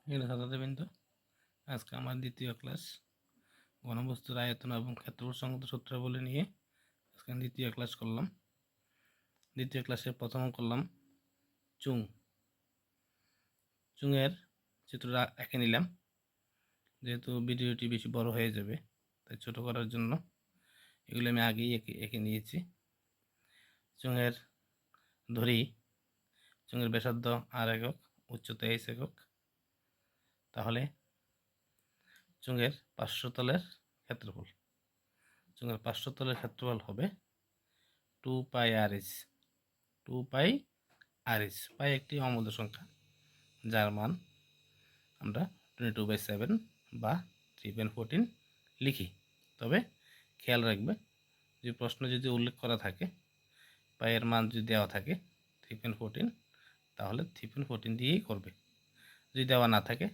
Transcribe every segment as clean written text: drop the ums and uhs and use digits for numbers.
ছাত্রবৃন্দ, আজকে আমার দ্বিতীয় ক্লাস ঘনবস্তুর আয়তন এবং ক্ষেত্রফল সংক্রান্ত সূত্রাবলী নিয়ে আজকে আমি দ্বিতীয় ক্লাস করলাম। দ্বিতীয় ক্লাসে প্রথম করলাম চুঙের চিত্রটা এঁকে নিলাম। যেহেতু ভিডিওটি বেশি বড় হয়ে যাবে তাই ছোট করার জন্য এগুলো আমি আগেই এঁকে নিয়েছি। চুঙের ধরি চুঙের ব্যাসার্ধ আর একক, উচ্চতা h একক। তাহলে চুঙের পার্শ্বতলের ক্ষেত্রফল, চুঙের পার্শ্বতলের ক্ষেত্রফল হবে 2πRh। 2πRh, পাই একটি অমূল্য সংখ্যা যার মান আমরা 22/7 বা 3.14 লিখি। তবে খেয়াল রাখবে, যে প্রশ্ন যদি উল্লেখ করা থাকে পাইয়ের মান যদি দেওয়া থাকে 3.14, তাহলে 3.14 দিয়েই করবে। যদি দেওয়া না থাকে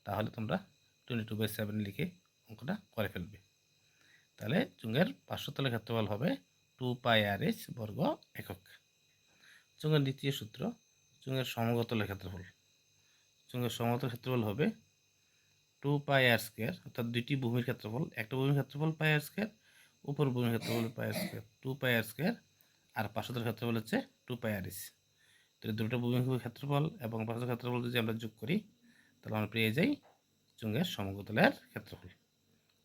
তাহলে তোমরা 22/7 লিখে অঙ্কটা করে ফেলবে। তাহলে চুঙের পার্শ্বতলের ক্ষেত্রফল হবে 2πRh বর্গ একক। চুঙের দ্বিতীয় সূত্র, চুঙের সমতলের ক্ষেত্রফল। চুঙের সমতলের ক্ষেত্রফল হবে 2πr², অর্থাৎ দুইটি ভূমির ক্ষেত্রফল, একটা ভূমির ক্ষেত্রফল πr², উপর ভূমির ক্ষেত্রফল πr², 2πr² আর পার্শ্বতলের ক্ষেত্রফল হচ্ছে 2πRh। তো দুটো ভূমির ক্ষেত্রফল এবং পার্শ্বতলের ক্ষেত্রফল যদি আমরা যোগ করি তাহলে আমরা পেয়ে যাই চুঙের সমতলের ক্ষেত্রফল,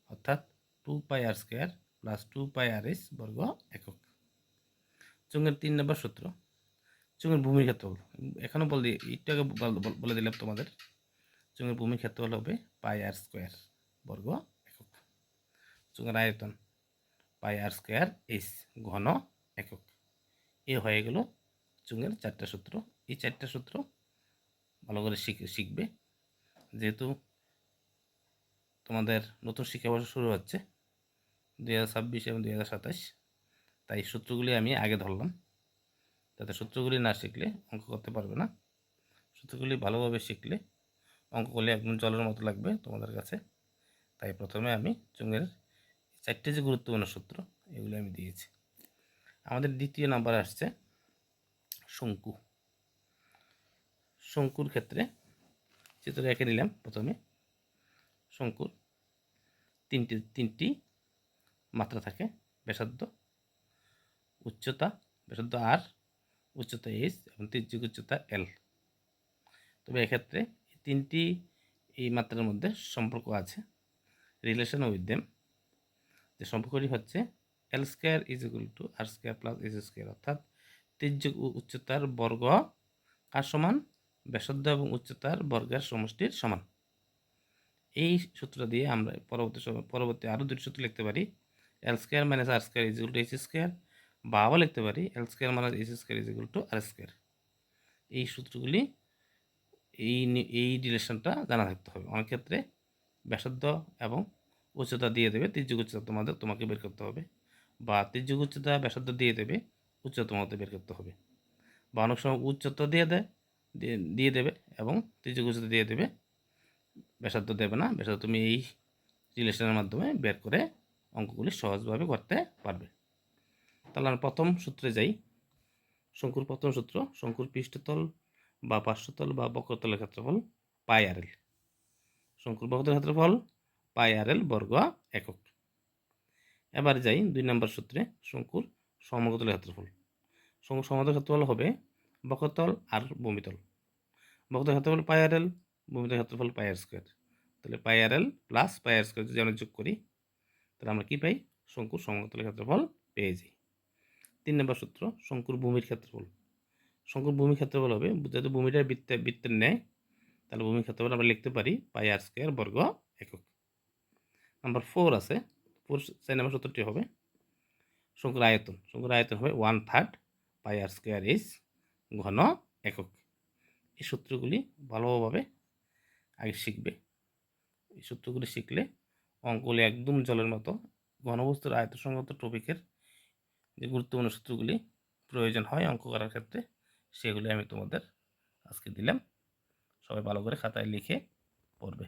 অর্থাৎ 2πr² প্লাস 2πRh বর্গ একক। চুঙের 3 নম্বর সূত্র, চুঙের ভূমির ক্ষেত্রফল। এখানে একটু আগে বলে দিলাম তোমাদের, চুঙের ভূমির ক্ষেত্রফল হবে πr² বর্গ একক। চুঙের আয়তন πr²h ঘন একক। এ হয়ে গেল চুঙের 4টা সূত্র। এই 4টা সূত্র ভালো করে শিখবে, যেহেতু তোমাদের নতুন শিক্ষাবর্ষ শুরু হচ্ছে 2026 এবং 2027, তাই সূত্রগুলি আমি আগে ধরলাম, যাতে সূত্রগুলি না শিখলে অঙ্ক করতে পারবে না। সূত্রগুলি ভালোভাবে শিখলে অঙ্ক করলে একদম জলের মতো লাগবে তোমাদের কাছে। তাই প্রথমে আমি চুঙের 4টে যে গুরুত্বপূর্ণ সূত্র এগুলো আমি দিয়েছি। আমাদের দ্বিতীয় নাম্বার আসছে শঙ্কু। শঙ্কুর ক্ষেত্রে চিত্র এঁকে নিলাম। প্রথমে শঙ্কুর তিনটি মাত্রা থাকে, ব্যাসার্ধ, উচ্চতা, ব্যাসার্ধ আর, উচ্চতা h এবং তির্যক উচ্চতা l। তবে এক্ষেত্রে তিনটি এই মাত্রার মধ্যে সম্পর্ক আছে, রিলেশন উইথ দেম। যে সম্পর্কটি হচ্ছে l² = r² + h², অর্থাৎ তির্যক উচ্চতার বর্গ কার সমান? ব্যাসার্ধ এবং উচ্চতার বর্গের সমষ্টির সমান। এই সূত্র দিয়ে আমরা পরবর্তী আরও দুটি সূত্র লিখতে পারি, l² - r² = h², বা আবার লিখতে পারি l² - h² = r²। এই সূত্রগুলি এই রিলেশনটা জানা থাকতে হবে। অনেক ক্ষেত্রে ব্যাসার্ধ এবং উচ্চতা দিয়ে দেবে, তির্যক উচ্চতা তোমাকে বের করতে হবে, বা তির্যক উচ্চতা ব্যাসার্ধ দিয়ে দেবে, উচ্চতা তোমাকে বের করতে হবে। বা অনেক সময় উচ্চতা দিয়ে দেবে এবং তির্যক উচ্চতা দিয়ে দেবে, ব্যাসার্ধ দেবে না। ব্যাসার্ধ তুমি এই রিলেশনের মাধ্যমে বের করে অঙ্কগুলি সহজভাবে করতে পারবে। তাহলে আমরা প্রথম সূত্রে যাই। শঙ্কুর প্রথম সূত্র, শঙ্কুর পৃষ্ঠতল বা পার্শ্বতল বা বক্রতলের ক্ষেত্রফল πRl। শঙ্কুর বক্রতলের ক্ষেত্রফল πRl বর্গ একক। এবার যাই 2 নম্বর সূত্রে, শঙ্কুর সমতলের ক্ষেত্রফল। শঙ্কুর সমতলের ক্ষেত্রফল হবে বক্রতল আর ভূমিতল। বক্রতলের ক্ষেত্রফল πRl, ভূমিতলের ক্ষেত্রফল πr²। তাহলে πRl প্লাস πr² যদি আমরা যোগ করি তাহলে আমরা কি পাই? শঙ্কুর সমতলের ক্ষেত্রফল পেয়ে যাই। 3 নম্বর সূত্র, শঙ্কুর ভূমির ক্ষেত্রফল। শঙ্কুর ভূমির ক্ষেত্রফল হবে, যেহেতু ভূমিটা বৃত্তের ন্যায়, তাহলে ভূমির ক্ষেত্রফল আমরা লিখতে পারি πr² বর্গ একক। নাম্বার 4 আছে, 4 নম্বর সূত্রটি হবে শঙ্কুর আয়তন। শঙ্কুর আয়তন হবে 1/3 πr²h ঘন একক। এই সূত্রগুলি ভালোভাবে আগে শিখবে। এই সূত্রগুলি শিখলে অঙ্কগুলি একদম জলের মতো। ঘনবস্তুর আয়তন সংক্রান্ত টপিকের যে গুরুত্বপূর্ণ সূত্রগুলি প্রয়োজন হয় অঙ্ক করার ক্ষেত্রে, সেগুলি আমি তোমাদের আজকে দিলাম। সবাই ভালো করে খাতায় লিখে পড়বে।